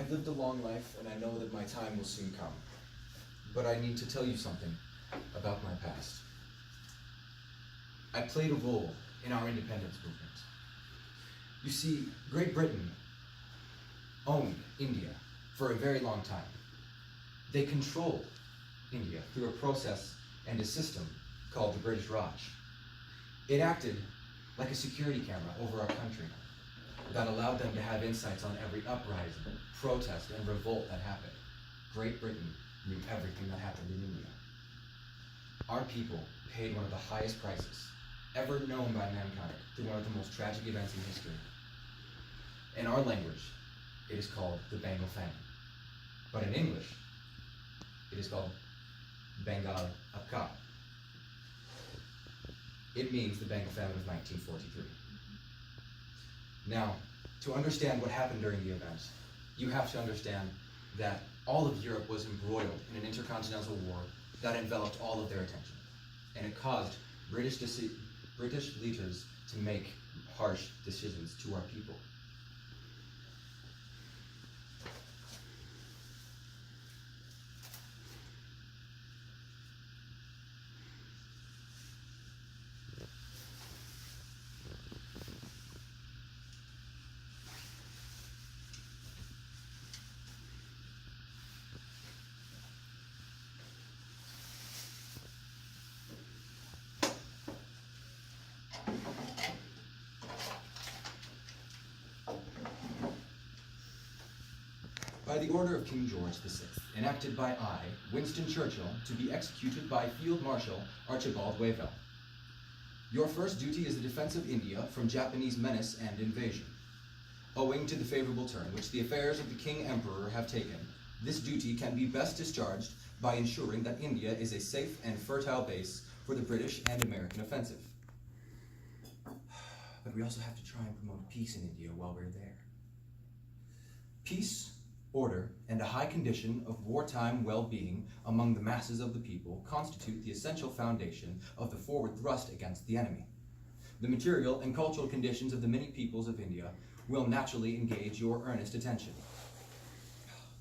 I've lived a long life, and I know that my time will soon come. But I need to tell you something about my past. I played a role in our independence movement. You see, Great Britain owned India for a very long time. They controlled India through a process and a system called the British Raj. It acted like a security camera over our country that allowed them to have insights on every uprising, protest, and revolt that happened. Great Britain knew everything that happened in India. Our people paid one of the highest prices ever known by mankind through one of the most tragic events in history. In our language, it is called the Bengal Famine. But in English, it is called Bengal Akal. It means the Bengal Famine of 1943. Now, to understand what happened during the event, you have to understand that all of Europe was embroiled in an intercontinental war that enveloped all of their attention. And it caused British leaders to make harsh decisions to our people. By the order of King George VI, enacted by I, Winston Churchill, to be executed by Field Marshal Archibald Wavell. Your first duty is the defense of India from Japanese menace and invasion. Owing to the favorable turn which the affairs of the King Emperor have taken, this duty can be best discharged by ensuring that India is a safe and fertile base for the British and American offensive. But we also have to try and promote peace in India while we're there. Peace, order, and a high condition of wartime well-being among the masses of the people constitute the essential foundation of the forward thrust against the enemy. The material and cultural conditions of the many peoples of India will naturally engage your earnest attention.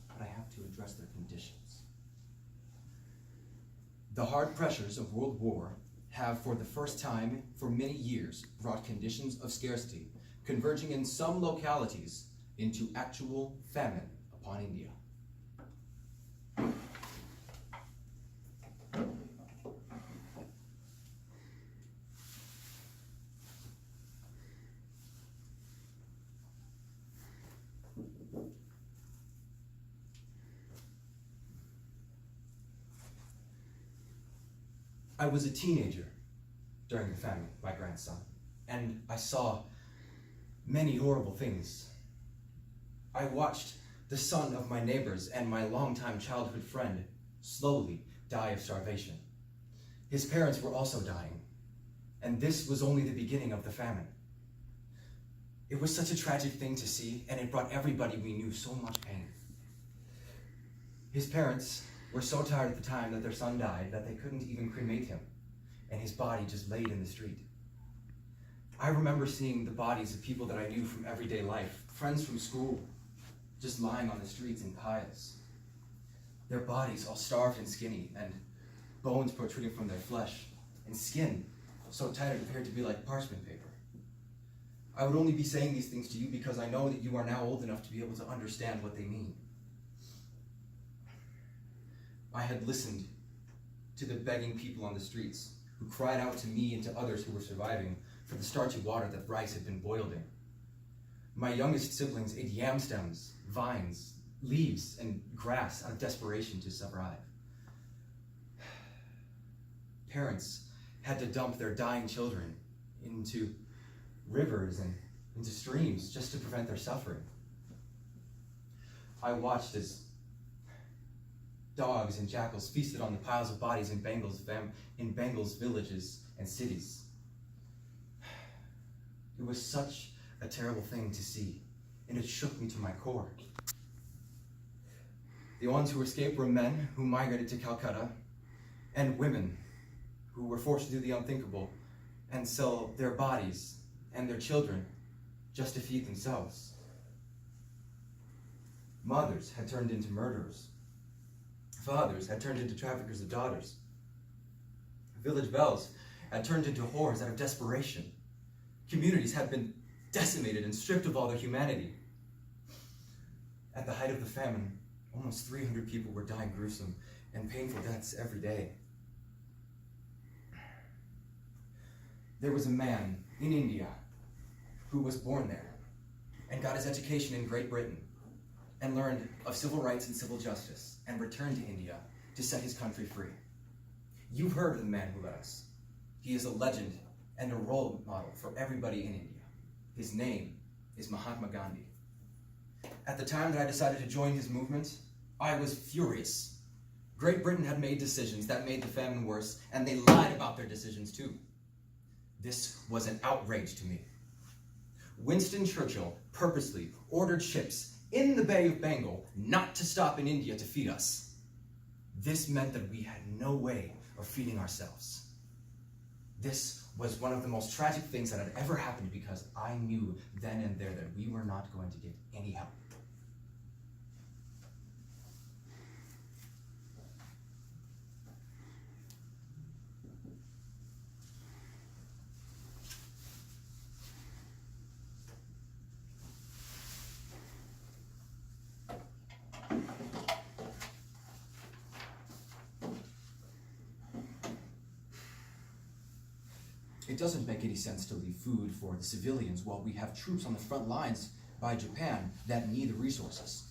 But I have to address their conditions. The hard pressures of World War have, for the first time for many years, brought conditions of scarcity, converging in some localities into actual famine upon India. I was a teenager during the famine, my grandson, and I saw many horrible things. I watched the son of my neighbors and my longtime childhood friend slowly die of starvation. His parents were also dying, and this was only the beginning of the famine. It was such a tragic thing to see, and it brought everybody we knew so much pain. His parents were so tired at the time that their son died that they couldn't even cremate him, and his body just laid in the street. I remember seeing the bodies of people that I knew from everyday life, friends from school, just lying on the streets in piles. Their bodies all starved and skinny, and bones protruding from their flesh, and skin so tight it appeared to be like parchment paper. I would only be saying these things to you because I know that you are now old enough to be able to understand what they mean. I had listened to the begging people on the streets who cried out to me and to others who were surviving for the starchy water that rice had been boiled in. My youngest siblings ate yam stems, vines, leaves, and grass out of desperation to survive. Parents had to dump their dying children into rivers and into streams just to prevent their suffering. I watched as dogs and jackals feasted on the piles of bodies in Bengal's villages and cities. It was such a terrible thing to see, and it shook me to my core. The ones who escaped were men who migrated to Calcutta, and women who were forced to do the unthinkable and sell their bodies and their children just to feed themselves. Mothers had turned into murderers. Fathers had turned into traffickers of daughters. Village belles had turned into whores out of desperation. Communities had been decimated and stripped of all their humanity. At the height of the famine, almost 300 people were dying gruesome and painful deaths every day. There was a man in India who was born there and got his education in Great Britain and learned of civil rights and civil justice and returned to India to set his country free. You've heard of the man who led us. He is a legend and a role model for everybody in India. His name is Mahatma Gandhi. At the time that I decided to join his movement, I was furious. Great Britain had made decisions that made the famine worse, and they lied about their decisions too. This was an outrage to me. Winston Churchill purposely ordered ships in the Bay of Bengal not to stop in India to feed us. This meant that we had no way of feeding ourselves. This was one of the most tragic things that had ever happened because I knew then and there that we were not going to get any help. It doesn't make any sense to leave food for the civilians while we have troops on the front lines by Japan that need the resources.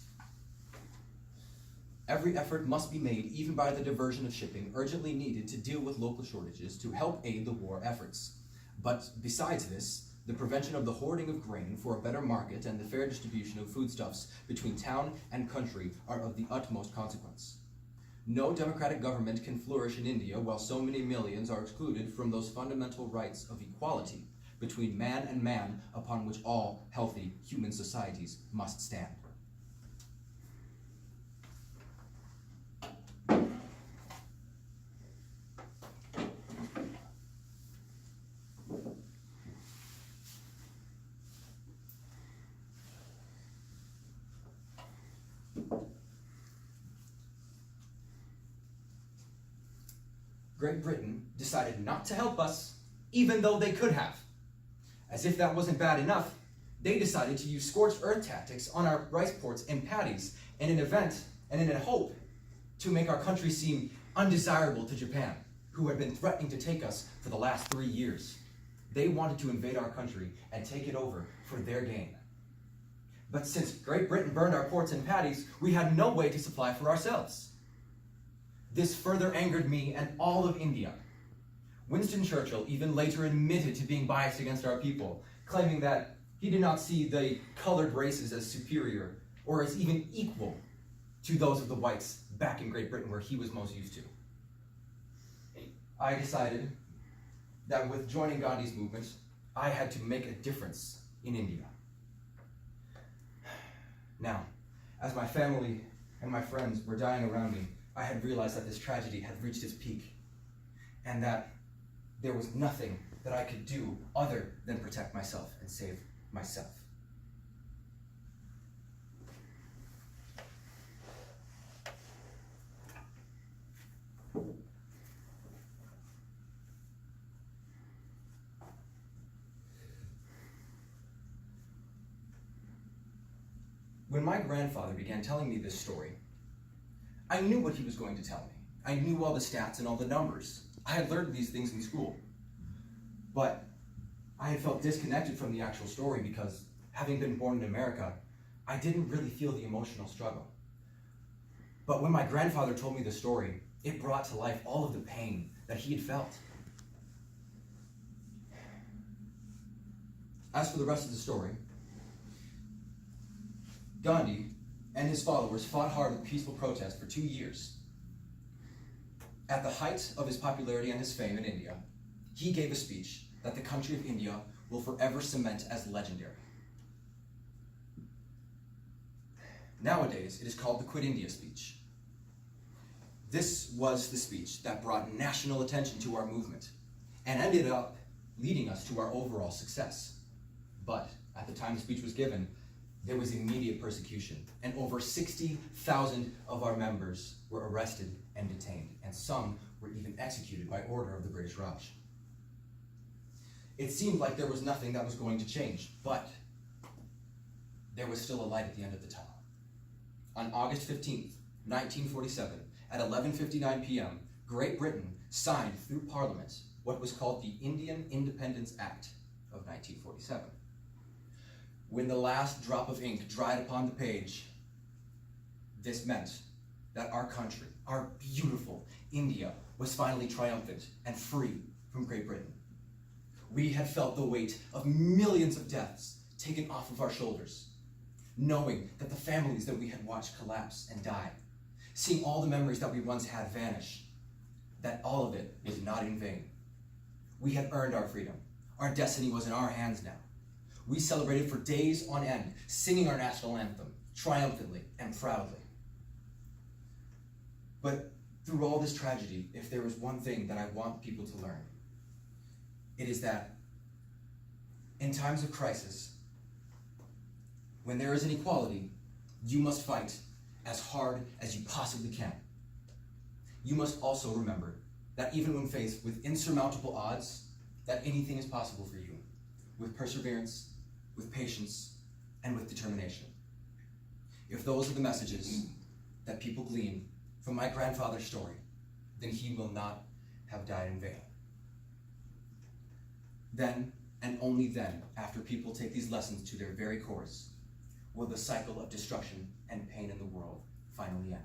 Every effort must be made, even by the diversion of shipping urgently needed to deal with local shortages to help aid the war efforts. But besides this, the prevention of the hoarding of grain for a better market and the fair distribution of foodstuffs between town and country are of the utmost consequence. No democratic government can flourish in India while so many millions are excluded from those fundamental rights of equality between man and man upon which all healthy human societies must stand. Great Britain decided not to help us, even though they could have. As if that wasn't bad enough, they decided to use scorched earth tactics on our rice ports and paddies in an event and in a hope to make our country seem undesirable to Japan, who had been threatening to take us for the last 3 years. They wanted to invade our country and take it over for their gain. But since Great Britain burned our ports and paddies, we had no way to supply for ourselves. This further angered me and all of India. Winston Churchill even later admitted to being biased against our people, claiming that he did not see the colored races as superior or as even equal to those of the whites back in Great Britain where he was most used to. I decided that with joining Gandhi's movement, I had to make a difference in India. Now, as my family and my friends were dying around me, I had realized that this tragedy had reached its peak and that there was nothing that I could do other than protect myself and save myself. When my grandfather began telling me this story, I knew what he was going to tell me. I knew all the stats and all the numbers. I had learned these things in school. But I had felt disconnected from the actual story because, having been born in America, I didn't really feel the emotional struggle. But when my grandfather told me the story, it brought to life all of the pain that he had felt. As for the rest of the story, Gandhi and his followers fought hard with peaceful protest for 2 years. At the height of his popularity and his fame in India, he gave a speech that the country of India will forever cement as legendary. Nowadays, it is called the Quit India speech. This was the speech that brought national attention to our movement and ended up leading us to our overall success. But at the time the speech was given, there was immediate persecution, and over 60,000 of our members were arrested and detained, and some were even executed by order of the British Raj. It seemed like there was nothing that was going to change, but there was still a light at the end of the tunnel. On August 15th, 1947, at 11:59 p.m., Great Britain signed through Parliament what was called the Indian Independence Act of 1947. When the last drop of ink dried upon the page, this meant that our country, our beautiful India, was finally triumphant and free from Great Britain. We had felt the weight of millions of deaths taken off of our shoulders, knowing that the families that we had watched collapse and die, seeing all the memories that we once had vanish, that all of it was not in vain. We had earned our freedom. Our destiny was in our hands now. We celebrated for days on end, singing our national anthem, triumphantly and proudly. But through all this tragedy, if there was one thing that I want people to learn, it is that in times of crisis, when there is inequality, you must fight as hard as you possibly can. You must also remember that even when faced with insurmountable odds, that anything is possible for you, with perseverance, with patience, and with determination. If those are the messages that people glean from my grandfather's story, then he will not have died in vain. Then, and only then, after people take these lessons to their very cores, will the cycle of destruction and pain in the world finally end.